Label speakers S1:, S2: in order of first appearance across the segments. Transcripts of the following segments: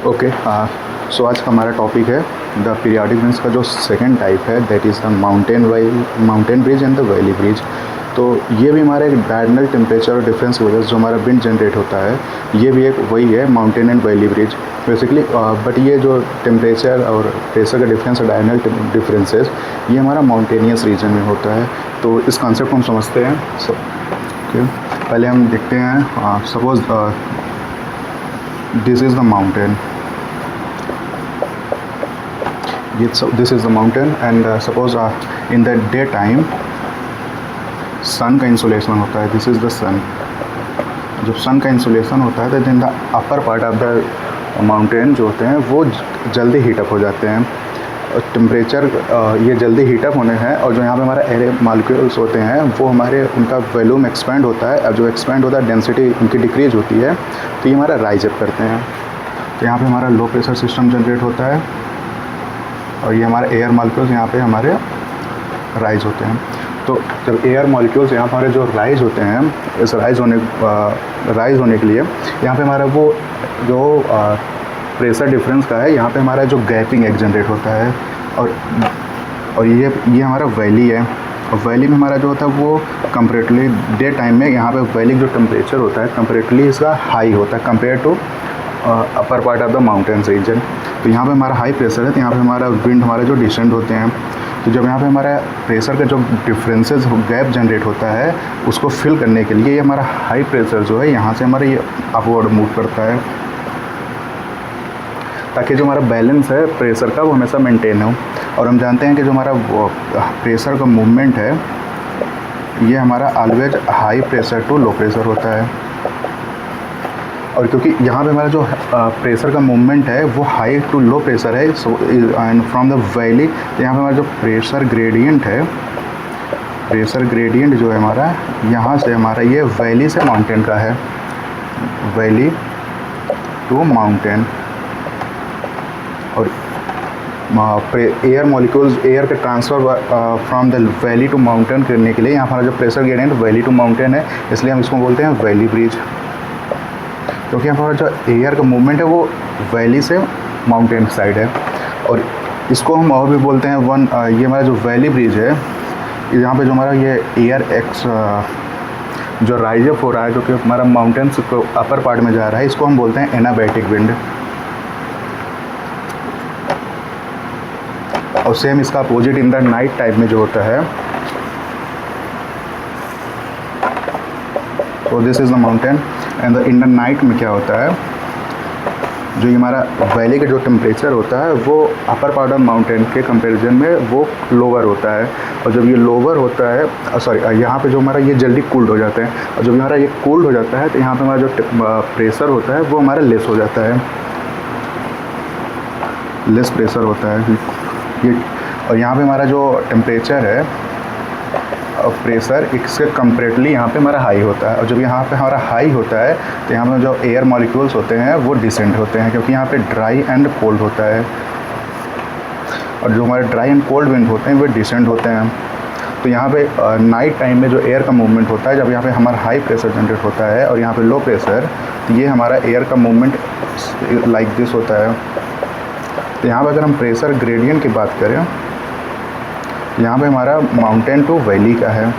S1: Okay, सो आज का हमारा टॉपिक है द पीरियाडिक विंड्स का जो सेकंड टाइप है, that is the mountain bridge and the valley bridge. तो ये भी हमारा एक डायरेक्शनल टेम्परेचर डिफरेंस की वजह से जो हमारा विंड जनरेट होता है, ये भी एक वही है mountain and valley bridge basically. But ये जो टेम्परेचर और प्रेशर का डिफरेंस है, डायरेक्शनल डिफरेंसेस, ये हमारा माउंटेनियस रीजन में होता है। तो इस कॉन्सेप्ट को हम समझते हैं। पहले हम देखते हैं, suppose this is the mountain, this is the mountain and suppose in the day time सन का इंसुलेशन होता है, दिस इज़ द सन। जब सन का इंसुलेशन होता है तो then the upper part of the mountain जो होते हैं वो जल्दी हीटअप हो जाते हैं। टेम्परेचर ये जल्दी हीटअप होने हैं, और जो यहाँ पे हमारा एयर मॉलिक्यूल्स होते हैं वो हमारे उनका वॉल्यूम एक्सपेंड होता है। अब जो एक्सपेंड होता है डेंसिटी उनकी डिक्रीज होती है, तो ये हमारा राइज अप करते हैं। तो यहाँ पे हमारा लो प्रेशर सिस्टम जनरेट होता है, और ये हमारे एयर मॉलिक्यूल्स यहाँ पे हमारे राइज होते हैं। तो जब एयर मॉलिक्यूल्स यहाँ पर हमारे जो राइज होते हैं, इस राइज होने के लिए यहाँ पे हमारा वो जो प्रेशर डिफरेंस का है, यहाँ पे हमारा जो गैपिंग एक जनरेट होता है, और ये हमारा वैली है। और वैली में हमारा जो होता है वो कंपेरेटिवली डे टाइम में यहाँ पे वैली जो टेम्परेचर होता है कंपेरेटिवली इसका हाई होता है compare to upper part of the mountains region. तो यहाँ पे हमारा हाई प्रेशर है, तो यहाँ पे हमारा विंड हमारे जो डिसेंड होते हैं। तो जब यहाँ पे हमारा प्रेशर का जो डिफरेंसेस गैप जनरेट होता है उसको फिल करने के लिए ये हमारा हाई प्रेशर जो है यहाँ से हमारा ये अपवर्ड मूव करता है, ताकि जो हमारा बैलेंस है प्रेशर का वो हमेशा मेंटेन हो। और हम जानते हैं कि जो हमारा प्रेशर का मूवमेंट है ये हमारा always high pressure to low pressure होता है। और क्योंकि यहाँ पे हमारा जो प्रेशर का मूवमेंट है वो हाई टू लो प्रेशर है, so and from the valley, तो यहाँ पे हमारा जो प्रेशर ग्रेडियंट है, प्रेशर ग्रेडियंट जो है हमारा यहाँ से हमारा ये वैली से माउंटेन का है, वैली टू माउंटेन। और एयर मॉलिक्यूल्स एयर के transfer from the valley to mountain करने के लिए यहाँ हमारा जो pressure gradient valley to mountain है, इसलिए हम इसको बोलते हैं वैली ब्रिज। क्योंकि यहाँ पर जो एयर का मूवमेंट है वो वैली से माउंटेन साइड है। और इसको हम और भी बोलते हैं ये हमारा जो वैली ब्रिज है, यहाँ पे जो हमारा ये एयर जो राइज अप हो रहा है, जो कि हमारा माउंटेन्स को अपर पार्ट में जा रहा है, इसको हम बोलते हैं एनाबैटिक विंड। और सेम इसका opposite in the night type में जो होता है, तो this is the mountain and in the night में क्या होता है, जो ये हमारा वैली का जो टेम्परेचर होता है वो अपर पार्ट ऑफ माउंटेन के कंपैरिजन में वो लोअर होता है। और जब ये लोअर होता है, सॉरी, यहाँ पे जो हमारा ये जल्दी कूल्ड हो जाता है, और जब हमारा ये कूल्ड हो जाता है तो यहाँ पे हमारा जो प्रेशर होता है वो हमारा लेस हो जाता है, लेस प्रेशर होता है ये। और यहाँ पे हमारा जो टेम्परेचर है और प्रेशर इसके कंपेरेटिवली यहाँ पे हमारा हाई होता है। और जब यहाँ पे हमारा हाई होता है तो यहाँ पे जो एयर मॉलिक्यूल्स होते हैं वो डिसेंट होते हैं, क्योंकि यहाँ पे ड्राई एंड कोल्ड होता है, और जो हमारे ड्राई एंड कोल्ड विंड होते हैं वो डिसेंट होते हैं। तो यहाँ पे नाइट टाइम में जो एयर का मूवमेंट होता है, जब यहाँ पे हमारा हाई प्रेशर जनरेट होता है और यहाँ पे लो प्रेशर, तो ये हमारा एयर का मूवमेंट लाइक दिस होता है। तो यहाँ पर अगर हम प्रेशर ग्रेडियंट की बात करें, यहाँ पे हमारा माउंटेन टू वैली का है,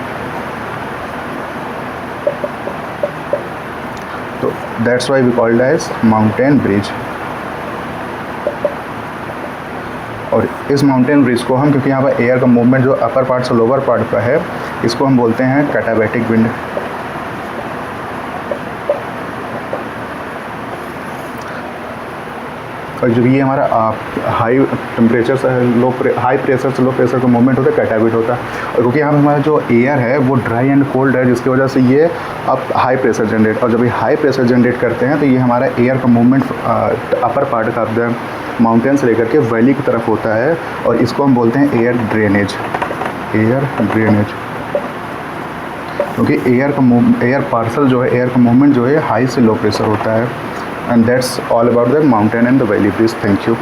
S1: तो that's why we called as mountain breeze. और इस माउंटेन ब्रिज को हम, क्योंकि यहाँ पर एयर का मूवमेंट जो अपर पार्ट से लोअर पार्ट का है, इसको हम बोलते हैं कैटाबैटिक विंड। और जब ये हमारा हाई टेम्परेचर से हाई प्रेशर से लो प्रेशर का मूवमेंट होता है, कैटाबिट होता है। और क्योंकि यहाँ पे हमारा जो एयर है वो ड्राई एंड कोल्ड है, जिसकी वजह से ये अब हाई प्रेशर जनरेट, और जब ये हाई प्रेशर जनरेट करते हैं तो ये हमारा एयर का मूवमेंट अपर पार्ट का द माउंटेन से लेकर के वैली की तरफ होता है, और इसको हम बोलते हैं एयर ड्रेनेज, एयर ड्रेनेज। क्योंकि एयर पार्सल जो है, एयर का मूवमेंट जो है हाई से लो प्रेशर होता है। And that's all about the mountain and the valley bridge. Thank you.